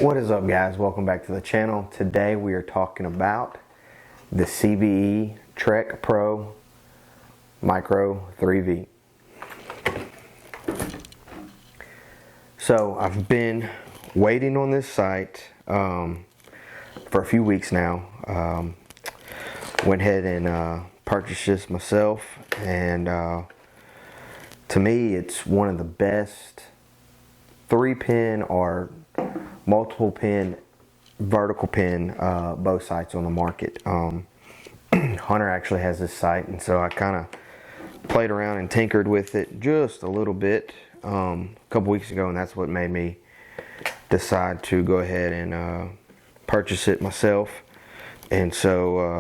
What is up, guys? Welcome back to the channel. Today we are talking about the CBE Trek Pro Micro 3V. So I've been waiting on this sight for a few weeks now. Went ahead and purchased this myself, and to me it's one of the best 3-pin or multiple pin vertical pin bow sights on the market. Hunter actually has this sight, and so I kind of played around and tinkered with it just a little bit a couple weeks ago, and that's what made me decide to go ahead and purchase it myself. And so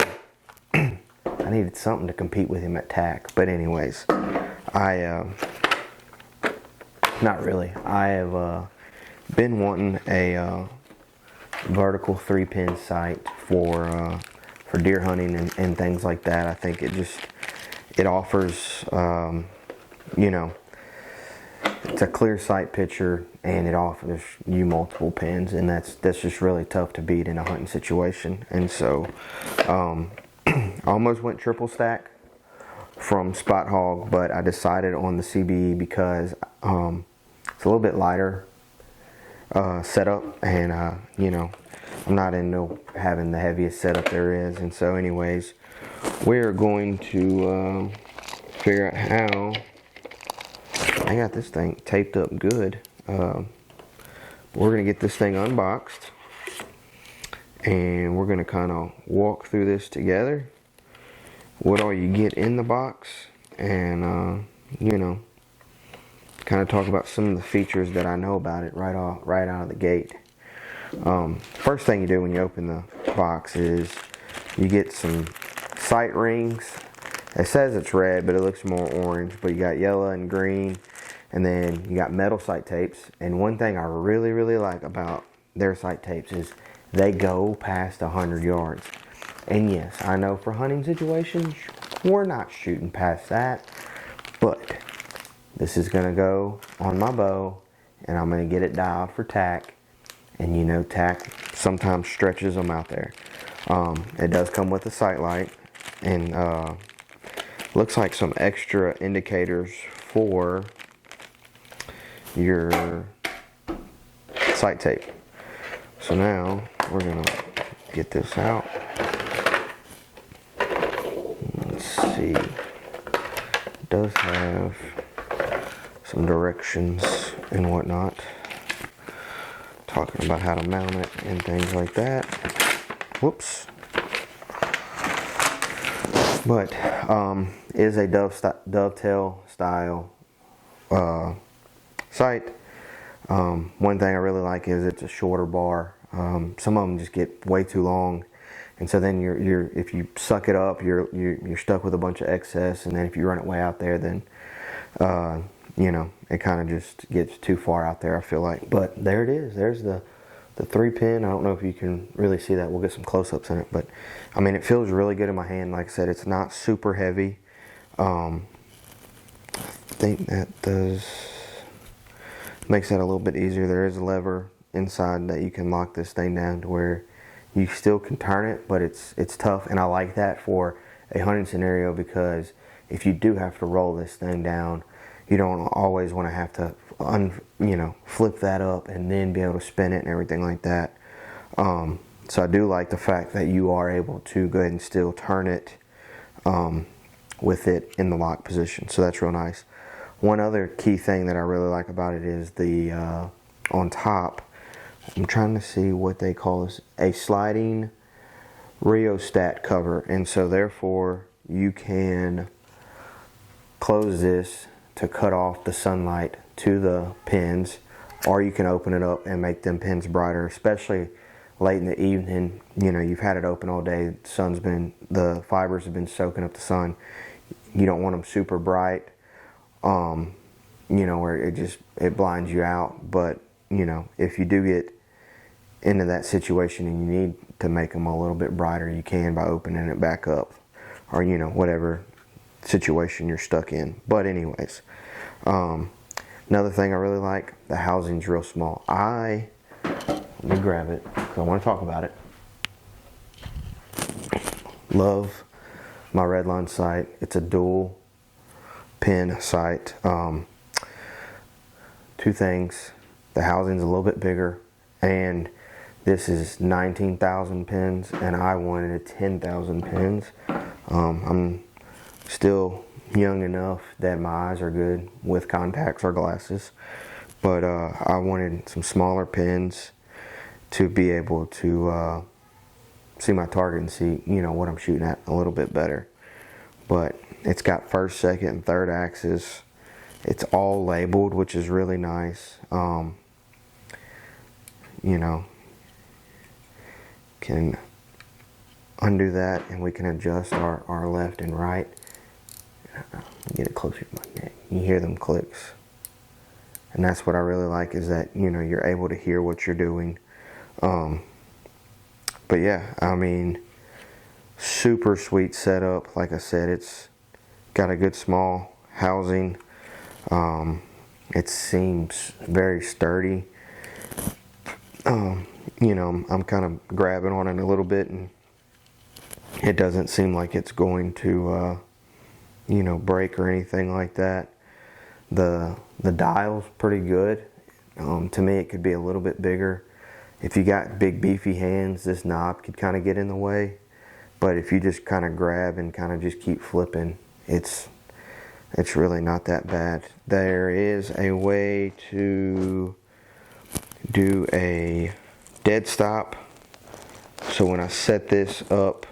I needed something to compete with him at TAC. But anyways, not really. I have been wanting a vertical 3-pin sight for deer hunting and things like that. I think it offers, you know, it's a clear sight picture, and it offers you multiple pins, and that's just really tough to beat in a hunting situation. And so I almost went triple stack from Spot Hog, but I decided on the CBE because it's a little bit lighter setup, and you know, I'm not into having the heaviest setup there is. And so anyways, we're going to figure out how. I got this thing taped up good. We're gonna get this thing unboxed, and we're gonna kind of walk through this together, what all you get in the box, and you know, kind of talk about some of the features that I know about it right out of the gate. First thing you do when you open the box is you get some sight rings. It says it's red, but it looks more orange, but you got yellow and green, and then you got metal sight tapes. And one thing I really like about their sight tapes is they go past 100 yards. And yes, I know for hunting situations we're not shooting past that, but this is gonna go on my bow, and I'm gonna get it dialed for TAC. And you know, TAC sometimes stretches them out there. It does come with a sight light, and looks like some extra indicators for your sight tape. So now we're gonna get this out. Let's see. It does have some directions and whatnot, talking about how to mount it and things like that. Whoops. But is a dovetail style sight. One thing I really like is it's a shorter bar. Some of them just get way too long, and so then if you suck it up, you're stuck with a bunch of excess, and then if you run it way out there, then you know, it kind of just gets too far out there, I feel like. But there it is. There's the 3-pin. I don't know if you can really see that. We'll get some close-ups in it, but I mean, it feels really good in my hand. Like I said, it's not super heavy. I think that makes that a little bit easier. There is a lever inside that you can lock this thing down to where you still can turn it, but it's tough, and I like that for a hunting scenario, because if you do have to roll this thing down, you don't always want to have to you know, flip that up and then be able to spin it and everything like that. So I do like the fact that you are able to go ahead and still turn it with it in the lock position. So that's real nice. One other key thing that I really like about it is the on top, I'm trying to see what they call this, a sliding rheostat cover. And so therefore you can close this to cut off the sunlight to the pins, or you can open it up and make them pins brighter, especially late in the evening. You know, you've had it open all day, the fibers have been soaking up the sun. You don't want them super bright, you know, where it blinds you out. But you know, if you do get into that situation and you need to make them a little bit brighter, you can by opening it back up, or you know, whatever situation you're stuck in. But anyways, another thing I really like, the housing's real small. I Let me grab it because I want to talk about it. Love my Redline sight. It's a dual pin sight. Two things: the housing's a little bit bigger, and this is 19,000 pins, and I wanted 10,000 pins. I'm still young enough that my eyes are good with contacts or glasses, but I wanted some smaller pins to be able to see my target and see, you know, what I'm shooting at a little bit better. But it's got first, second, and third axis. It's all labeled, which is really nice. You know, can undo that and we can adjust our left and right. Get it closer to my neck. You hear them clicks. And that's what I really like, is that, you know, you're able to hear what you're doing. But yeah, I mean, super sweet setup. Like I said, it's got a good small housing. It seems very sturdy. You know, I'm kind of grabbing on it a little bit, and it doesn't seem like it's going to, you know, break or anything like that. The dial's pretty good. To me, it could be a little bit bigger. If you got big beefy hands, this knob could kind of get in the way. But if you just kind of grab and kind of just keep flipping, it's really not that bad. There is a way to do a dead stop. So when I set this up,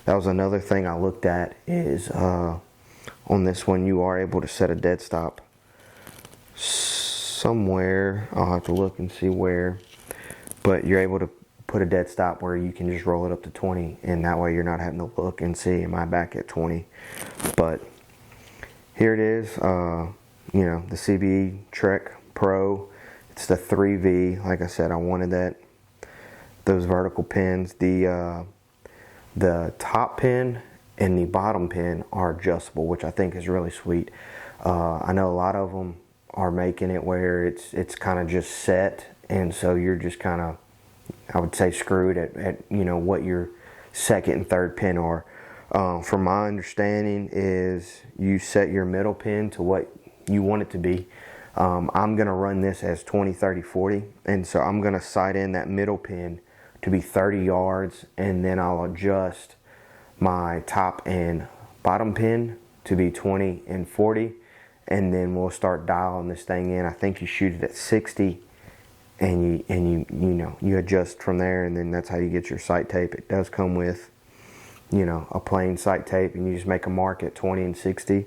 that was another thing I looked at, is on this one you are able to set a dead stop somewhere. I'll have to look and see where, but you're able to put a dead stop where you can just roll it up to 20, and that way you're not having to look and see, am I back at 20? But here it is, you know, the CBE Trek Pro. It's the 3V. Like I said, I wanted those vertical pins. The top pin and the bottom pin are adjustable, which I think is really sweet. I know a lot of them are making it where it's kind of just set, and so you're just kind of, I would say, screwed at you know, what your second and third pin are. From my understanding, is you set your middle pin to what you want it to be. I'm gonna run this as 20, 30, 40, and so I'm gonna sight in that middle pin to be 30 yards, and then I'll adjust my top and bottom pin to be 20 and 40, and then we'll start dialing this thing in. I think you shoot it at 60, and you know, you adjust from there, and then that's how you get your sight tape. It does come with, you know, a plain sight tape, and you just make a mark at 20 and 60,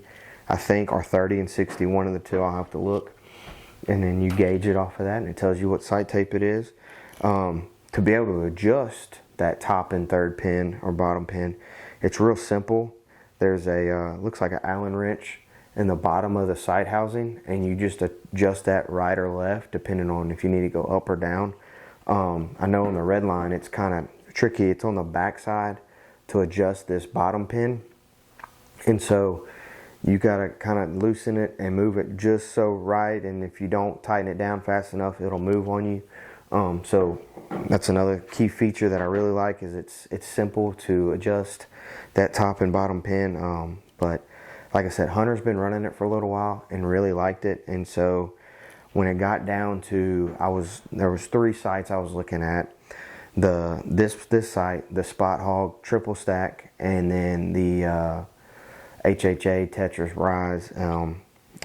I think, or 30 and 60, one of the two. I'll have to look, and then you gauge it off of that, and it tells you what sight tape it is. To be able to adjust that top and third pin or bottom pin, it's real simple. There's a looks like an Allen wrench in the bottom of the sight housing, and you just adjust that right or left depending on if you need to go up or down. I know on the Redline it's kind of tricky. It's on the back side to adjust this bottom pin, and so you gotta kind of loosen it and move it just so right, and if you don't tighten it down fast enough, it'll move on you. So that's another key feature that I really like, is it's simple to adjust that top and bottom pin. But like I said, Hunter's been running it for a little while and really liked it, and so when it got down to, there was 3 sights I was looking at. This sight, the Spot Hog triple stack, and then the HHA Tetris Rise,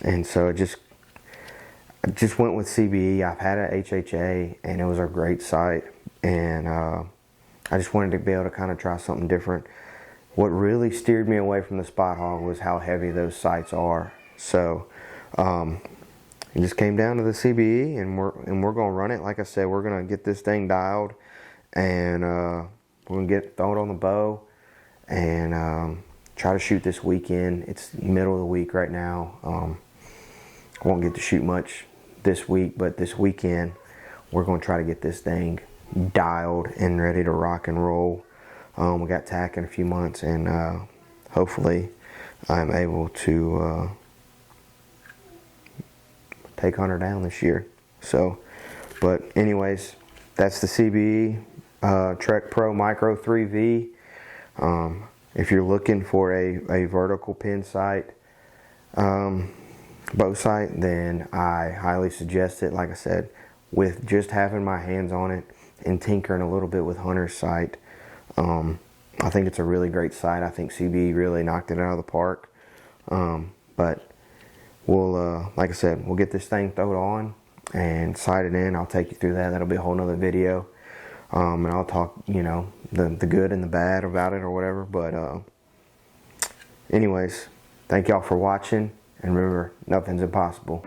and so I just went with CBE. I've had an HHA, and it was a great sight, and I just wanted to be able to kind of try something different. What really steered me away from the Spot Hog was how heavy those sights are. So it just came down to the CBE, and we're gonna run it. Like I said, we're gonna get this thing dialed, and we're gonna throw it on the bow, and try to shoot this weekend. It's middle of the week right now. I won't get to shoot much this week, but this weekend we're going to try to get this thing dialed and ready to rock and roll. We got TAC in a few months, and hopefully I'm able to take Hunter down this year. So, but anyways, that's the CBE Trek Pro Micro 3V. If you're looking for a vertical pin sight, bow sight, then I highly suggest it. Like I said, with just having my hands on it and tinkering a little bit with Hunter's sight, I think it's a really great sight. I think CBE really knocked it out of the park. But we'll, like I said, we'll get this thing thrown on and sight it in. I'll take you through that. That'll be a whole nother video. And I'll talk, you know, the good and the bad about it or whatever. But anyways, thank y'all for watching. And remember, nothing's impossible.